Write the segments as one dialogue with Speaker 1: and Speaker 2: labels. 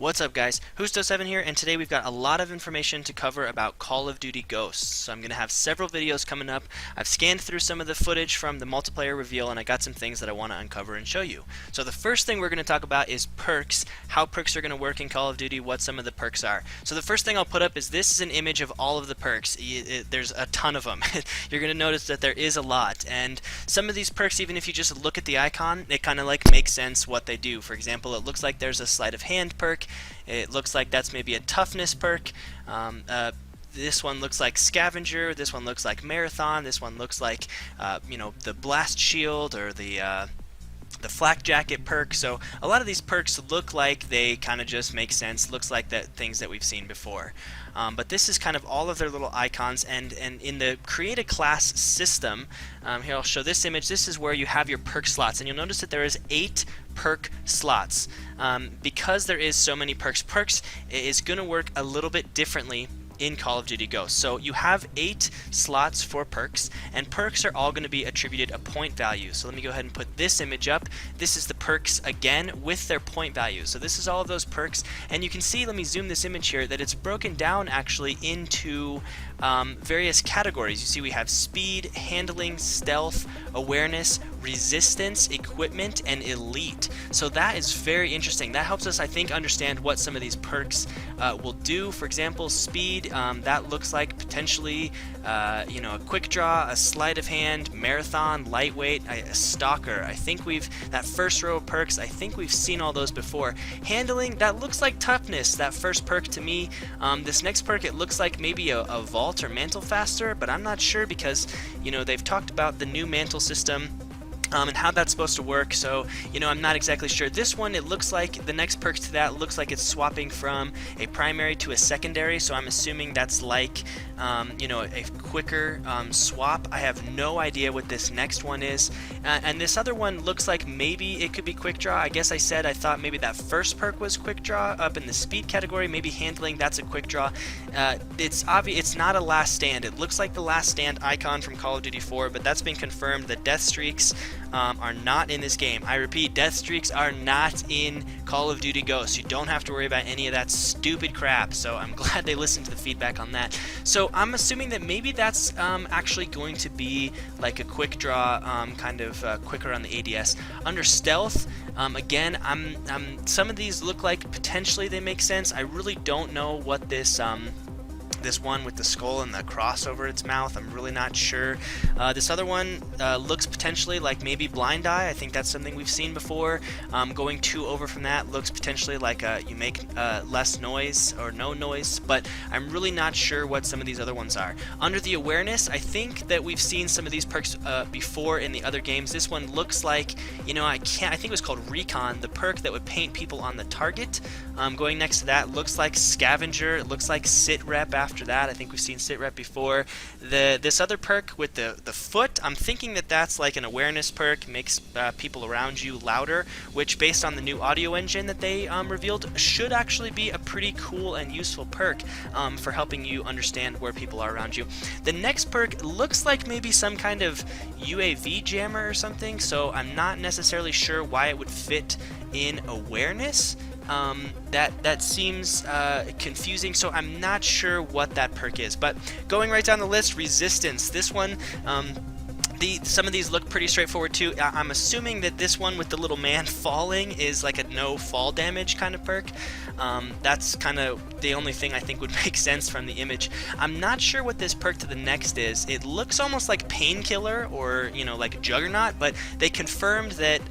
Speaker 1: What's up guys, Whosto7 here, and today we've got a lot of information to cover about Call of Duty Ghosts. So I'm going to have several videos coming up. I've scanned through some of the footage from the multiplayer reveal and I got some things that I want to uncover and show you. So the first thing we're going to talk about is perks, how perks are going to work in Call of Duty, what some of the perks are. So the first thing I'll put up is this is an image of all of the perks. There's a ton of them. You're going to notice that there is a lot, and some of these perks, even if you just look at the icon, it kind of like makes sense what they do. For example, it looks like there's a sleight of hand perk. It looks like that's maybe a toughness perk. This one looks like Scavenger. This one looks like Marathon. This one looks like, the Blast Shield or the Flak Jacket perk. So a lot of these perks look like they kind of just make sense. Looks like that things that we've seen before. But this is kind of all of their little icons, and in the create a class system, here I'll show this image. This is where you have your perk slots, and you'll notice that there is 8 perk slots. Because there is so many perks, is going to work a little bit differently in Call of Duty Ghosts. So you have 8 slots for perks, and perks are all going to be attributed a point value. So let me go ahead and put this image up. This is the perks again with their point value. So this is all of those perks, and you can see, let me zoom this image here, that it's broken down actually into various categories. You see we have speed, handling, stealth, awareness, resistance, equipment, and elite. So that is very interesting. That helps us, I think, understand what some of these perks will do. For example, speed, that looks like potentially a quick draw, a sleight of hand, marathon, lightweight, a stalker. I think that first row of perks, I think we've seen all those before. Handling, that looks like toughness, that first perk to me. This next perk, it looks like maybe a vault or mantle faster, but I'm not sure because they've talked about the new mantle system and how that's supposed to work, so I'm not exactly sure. This one, it looks like the next perk to that looks like it's swapping from a primary to a secondary, so I'm assuming that's like a quicker swap. I have no idea what this next one is, and this other one looks like maybe it could be quick draw. I guess I thought maybe that first perk was quick draw up in the speed category. Maybe handling, that's a quick draw. It's obvious it's not a last stand. It looks like the last stand icon from Call of Duty 4, but that's been confirmed. The death streaks are not in this game. I repeat, death streaks are not in Call of Duty Ghosts. You don't have to worry about any of that stupid crap, so I'm glad they listened to the feedback on that. So I'm assuming that maybe that's actually going to be like a quick draw, kind of quicker on the ADS. Under stealth, again, some of these look like potentially they make sense. I really don't know what this one with the skull and the cross over its mouth, I'm really not sure. This other one looks potentially like maybe blind eye. I think that's something we've seen before. Going 2 over from that looks potentially like you make less noise or no noise, but I'm really not sure what some of these other ones are. Under the awareness, I think that we've seen some of these perks before in the other games. This one looks like, I think it was called Recon, the perk that would paint people on the target. Going next to that looks like Scavenger. It looks like sit rep after that. I think we've seen sit rep before. This other perk with the foot, I'm thinking that that's like an awareness perk, makes people around you louder, which based on the new audio engine that they revealed should actually be a pretty cool and useful perk for helping you understand where people are around you. The next perk looks like maybe some kind of UAV jammer or something, so I'm not necessarily sure why it would fit in awareness. That seems confusing, so I'm not sure what that perk is. But going right down the list, resistance. This one, some of these look pretty straightforward too. I'm assuming that this one with the little man falling is like a no fall damage kind of perk. That's kind of the only thing I think would make sense from the image. I'm not sure what this perk to the next is. It looks almost like Painkiller or like Juggernaut, but they confirmed that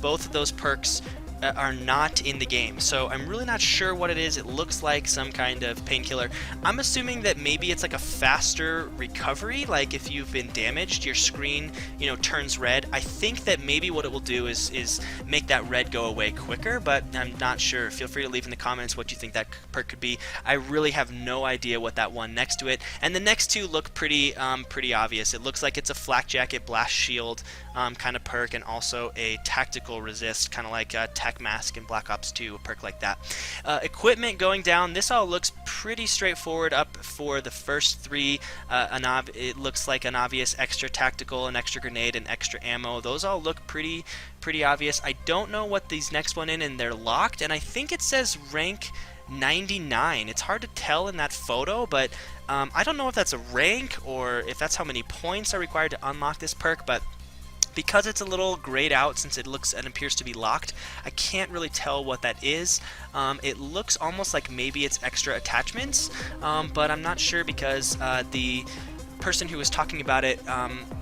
Speaker 1: both of those perks are not in the game, so I'm really not sure what it is. It looks like some kind of painkiller. I'm assuming that maybe it's like a faster recovery, like if you've been damaged, your screen turns red. I think that maybe what it will do is make that red go away quicker, but I'm not sure. Feel free to leave in the comments what you think that perk could be. I really have no idea what that one next to it, and the next two look pretty obvious. It looks like it's a Flak Jacket, Blast Shield kind of perk, and also a tactical resist, kind of like backpack mask in Black Ops 2, a perk like that. Equipment going down, this all looks pretty straightforward up for the first three. It looks like an obvious extra tactical, an extra grenade, and extra ammo. Those all look pretty obvious. I don't know what these next one in, and they're locked, and I think it says rank 99. It's hard to tell in that photo, but I don't know if that's a rank or if that's how many points are required to unlock this perk, but because it's a little grayed out since it looks and appears to be locked, I can't really tell what that is. It looks almost like maybe it's extra attachments, but I'm not sure because the person who was talking about it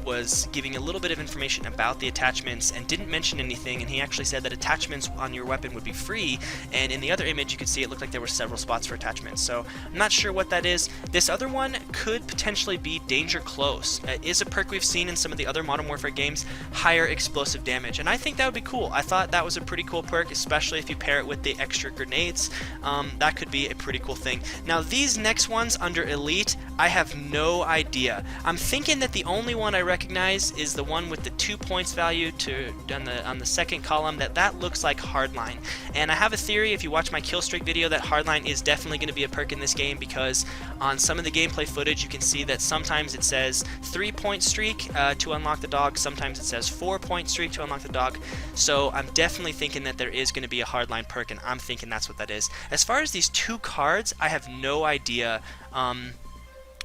Speaker 1: was giving a little bit of information about the attachments and didn't mention anything, and he actually said that attachments on your weapon would be free, and in the other image you could see it looked like there were several spots for attachments, so I'm not sure what that is. This other one could potentially be Danger Close. It is a perk we've seen in some of the other Modern Warfare games, higher explosive damage, and I think that would be cool. I thought that was a pretty cool perk, especially if you pair it with the extra grenades. That could be a pretty cool thing. Now these next ones under Elite, I have no idea. I'm thinking that the only one I recognize is the one with the 2 points value on the second column. That looks like Hardline, and I have a theory, if you watch my kill streak video, that Hardline is definitely going to be a perk in this game, because on some of the gameplay footage you can see that sometimes it says 3-point streak to unlock the dog, sometimes it says 4-point streak to unlock the dog, so I'm definitely thinking that there is going to be a Hardline perk, and I'm thinking that's what that is. As far as these two cards, I have no idea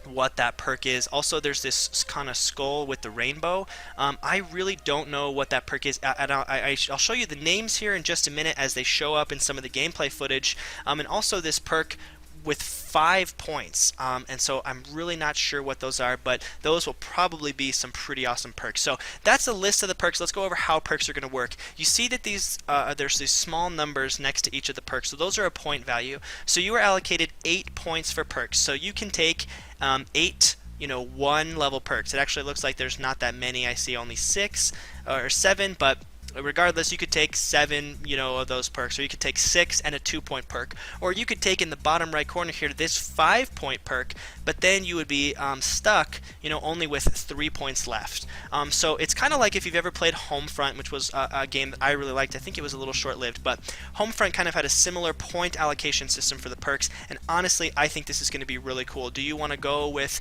Speaker 1: what that perk is. Also, there's this kind of skull with the rainbow. I really don't know what that perk is. I'll show you the names here in just a minute as they show up in some of the gameplay footage. And also this perk with 5 points, and so I'm really not sure what those are, but those will probably be some pretty awesome perks. So that's a list of the perks. Let's go over how perks are going to work. You see that these there's these small numbers next to each of the perks, so those are a point value. So you are allocated 8 points for perks, so you can take 8 1 level perks. It actually looks like there's not that many. I see only 6 or 7, but regardless, you could take 7, of those perks, or you could take 6 and a 2-point perk, or you could take in the bottom right corner here this 5-point perk, but then you would be stuck, only with 3 points left. So it's kind of like if you've ever played Homefront, which was a game that I really liked. I think it was a little short-lived, but Homefront kind of had a similar point allocation system for the perks, and honestly, I think this is going to be really cool. Do you want to go with,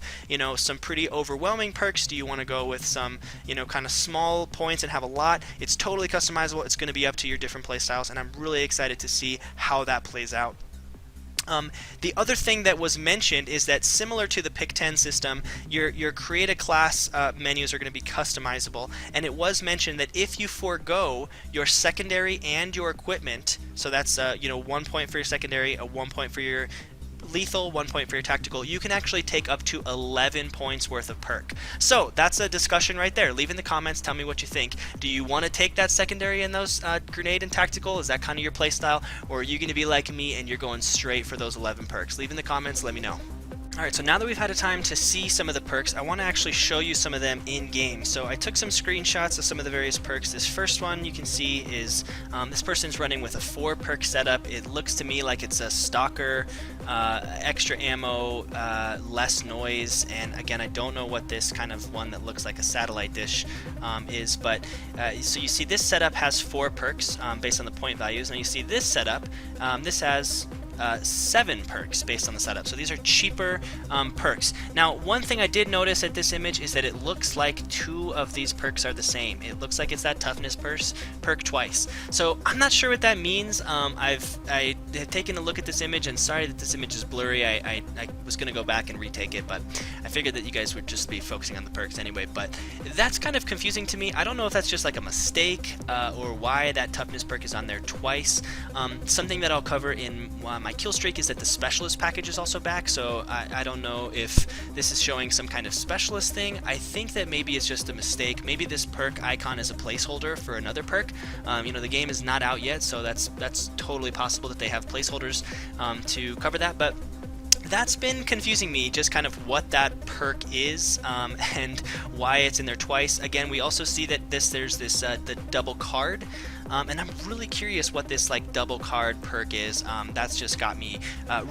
Speaker 1: some pretty overwhelming perks? Do you want to go with some, kind of small points and have a lot? It's totally customizable. It's going to be up to your different play styles, and I'm really excited to see how that plays out. The other thing that was mentioned is that similar to the Pick 10 system, your create a class menus are going to be customizable, and it was mentioned that if you forego your secondary and your equipment, so that's 1 point for your secondary, a 1 point for your lethal, 1 point for your tactical, you can actually take up to 11 points worth of perk. So that's a discussion right there. Leave in the comments, tell me what you think. Do you want to take that secondary and those grenade and tactical? Is that kind of your playstyle, or are you going to be like me and you're going straight for those 11 perks? Leave in the comments, let me know. Alright, so now that we've had a time to see some of the perks, I want to actually show you some of them in-game. So I took some screenshots of some of the various perks. This first one you can see is this person's running with a 4-perk setup. It looks to me like it's a Stalker, extra ammo, less noise, and again, I don't know what this kind of one that looks like a satellite dish is, but so you see this setup has 4 perks based on the point values. Now you see this setup, this has 7 perks based on the setup. So these are cheaper perks. Now, one thing I did notice at this image is that it looks like 2 of these perks are the same. It looks like it's that toughness perk twice. So I'm not sure what that means. I have taken a look at this image, and sorry that this image is blurry. I was going to go back and retake it, but I figured that you guys would just be focusing on the perks anyway. But that's kind of confusing to me. I don't know if that's just like a mistake or why that toughness perk is on there twice. Something that I'll cover in my kill streak is that the specialist package is also back, so I don't know if this is showing some kind of specialist thing. I think that maybe it's just a mistake. Maybe this perk icon is a placeholder for another perk. The game is not out yet, so that's totally possible that they have placeholders to cover that, but that's been confusing me, just kind of what that perk is and why it's in there twice. Again, we also see that there's this the double card. and I'm really curious what this like double card perk is. That's just got me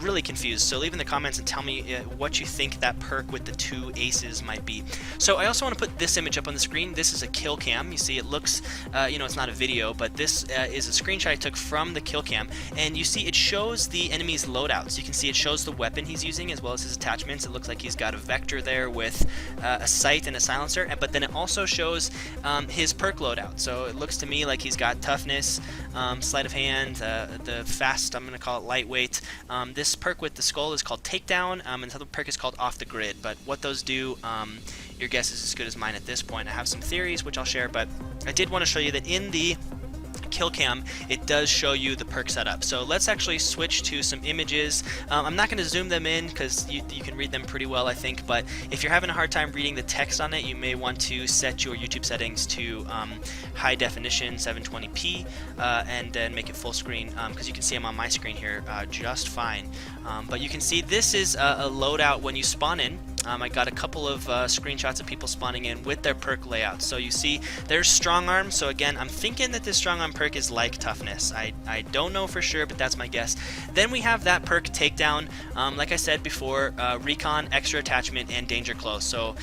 Speaker 1: really confused. So leave in the comments and tell me what you think that perk with the 2 aces might be. So I also want to put this image up on the screen. This is a kill cam. You see it looks, it's not a video, but this is a screenshot I took from the kill cam, and you see it shows the enemy's loadouts. You can see it shows the weapon he's using as well as his attachments. It looks like he's got a Vector there with a sight and a silencer, but then it also shows his perk loadout. So it looks to me like he's got toughness, sleight of hand, the fast, I'm going to call it lightweight. This perk with the skull is called Takedown, and the other perk is called Off the Grid. But what those do, your guess is as good as mine at this point. I have some theories which I'll share, but I did want to show you that in the kill cam it does show you the perk setup. So let's actually switch to some images. I'm not going to zoom them in because you can read them pretty well, I think, but if you're having a hard time reading the text on it, you may want to set your YouTube settings to high definition 720p and then make it full screen, because you can see them on my screen here just fine. But you can see this is a loadout when you spawn in. I got a couple of screenshots of people spawning in with their perk layouts. So you see there's strong arm. So again, I'm thinking that this strong arm perk is like toughness. I don't know for sure, but that's my guess. Then we have that perk Takedown. Like I said before, Recon, extra attachment, and danger close. So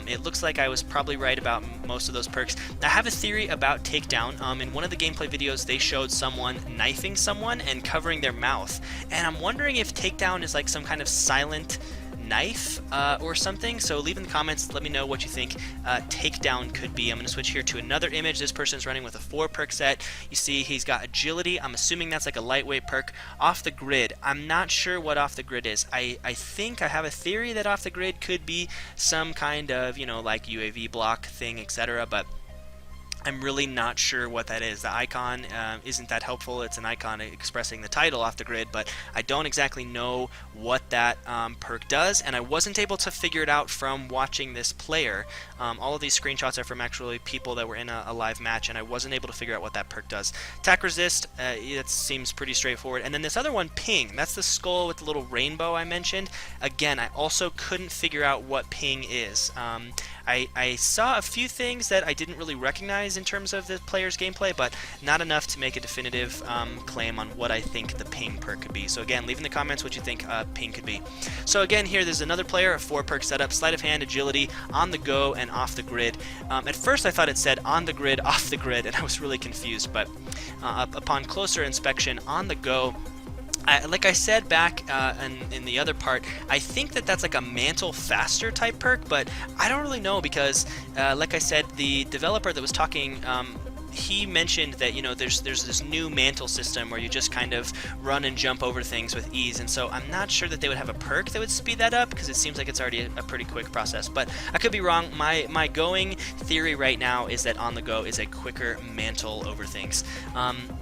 Speaker 1: it looks like I was probably right about most of those perks. I have a theory about Takedown. In one of the gameplay videos, they showed someone knifing someone and covering their mouth. And I'm wondering if Takedown is like some kind of silent knife or something. So leave in the comments, let me know what you think Takedown could be. I'm going to switch here to another image. This person's running with a 4 perk set. You see he's got agility. I'm assuming that's like a lightweight perk. Off the grid, I'm not sure what off the grid is. I think I have a theory that off the grid could be some kind of, like UAV block thing, etc., but I'm really not sure what that is. The icon isn't that helpful. It's an icon expressing the title Off the Grid, but I don't exactly know what that perk does, and I wasn't able to figure it out from watching this player. All of these screenshots are from actually people that were in a live match, and I wasn't able to figure out what that perk does. Attack Resist, it seems pretty straightforward. And then this other one, Ping, that's the skull with the little rainbow I mentioned. Again, I also couldn't figure out what Ping is. I saw a few things that I didn't really recognize in terms of the player's gameplay, but not enough to make a definitive claim on what I think the Ping perk could be. So again, leave in the comments what you think Ping could be. So again, here there's another player, a 4 perk setup, sleight of hand, agility, on the go, and off the grid. At first I thought it said on the grid, off the grid, and I was really confused, but upon closer inspection, on the go, like I said back in the other part, I think that that's like a mantle faster type perk, but I don't really know because, like I said, the developer that was talking, he mentioned that there's this new mantle system where you just kind of run and jump over things with ease, and so I'm not sure that they would have a perk that would speed that up because it seems like it's already a pretty quick process, but I could be wrong. My going theory right now is that on the go is a quicker mantle over things.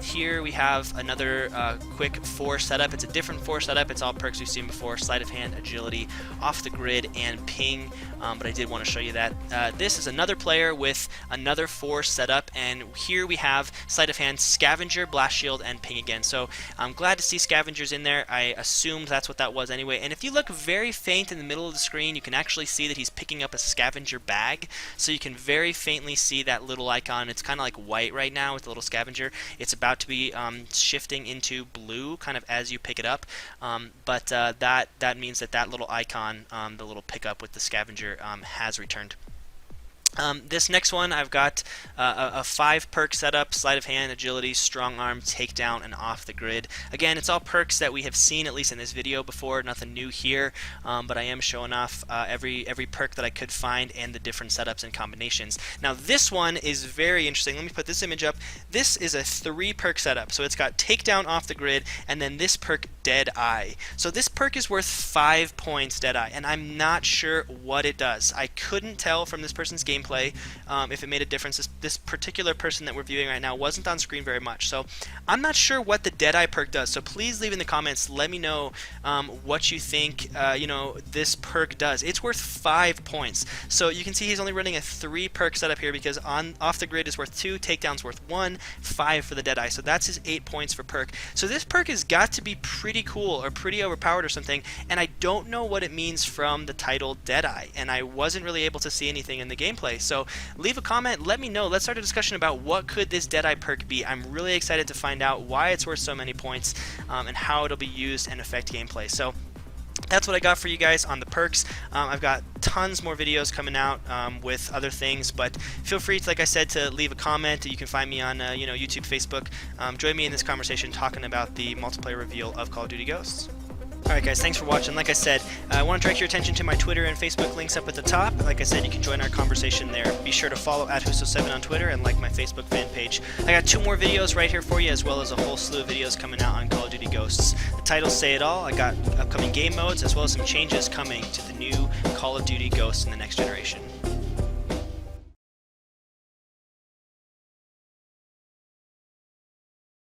Speaker 1: Here we have another quick 4 setup. It's a different 4 setup. It's all perks we've seen before: sleight of hand, agility, off the grid, and ping. But I did want to show you that. This is another player with another 4 setup, and here we have sleight of hand, scavenger, blast shield, and ping again. So I'm glad to see scavengers in there. I assumed that's what that was anyway. And if you look very faint in the middle of the screen, you can actually see that he's picking up a scavenger bag. So you can very faintly see that little icon. It's kind of like white right now with the little scavenger. It's about to be shifting into blue kind of as you pick it up. But that means that little icon, the little pickup with the scavenger, has returned. This next one, I've got a 5 perk setup: sleight of hand, agility, strong arm, takedown, and off the grid. Again, it's all perks that we have seen at least in this video before, nothing new here, but I am showing off every perk that I could find and the different setups and combinations. Now this one is very interesting. Let me put this image up. This is a 3 perk setup, so it's got takedown, off the grid, and then this perk, Deadeye. So this perk is worth 5 points, Deadeye, and I'm not sure what it does. I couldn't tell from this person's gameplay if it made a difference. This particular person that we're viewing right now wasn't on screen very much, so I'm not sure what the Deadeye perk does. So please leave in the comments, let me know what you think this perk does. It's worth 5 points. So you can see he's only running a 3 perk setup here because off the grid is worth 2, takedown's worth 1, 5 for the Deadeye. So that's his 8 points for perk. So this perk has got to be pretty cool or pretty overpowered or something, and I don't know what it means from the title Deadeye, and I wasn't really able to see anything in the gameplay gameplay. So leave a comment, let me know, let's start a discussion about what could this Deadeye perk be. I'm really excited to find out why it's worth so many points and how it'll be used and affect gameplay. So that's what I got for you guys on the perks. I've got tons more videos coming out with other things, but feel free to, like I said, to leave a comment. You can find me on YouTube, Facebook. Join me in this conversation talking about the multiplayer reveal of Call of Duty Ghosts. Alright guys, thanks for watching. Like I said, I want to direct your attention to my Twitter and Facebook links up at the top. Like I said, you can join our conversation there. Be sure to follow @Huso7 on Twitter and like my Facebook fan page. I got 2 more videos right here for you, as well as a whole slew of videos coming out on Call of Duty Ghosts. The titles say it all. I got upcoming game modes, as well as some changes coming to the new Call of Duty Ghosts in the next generation.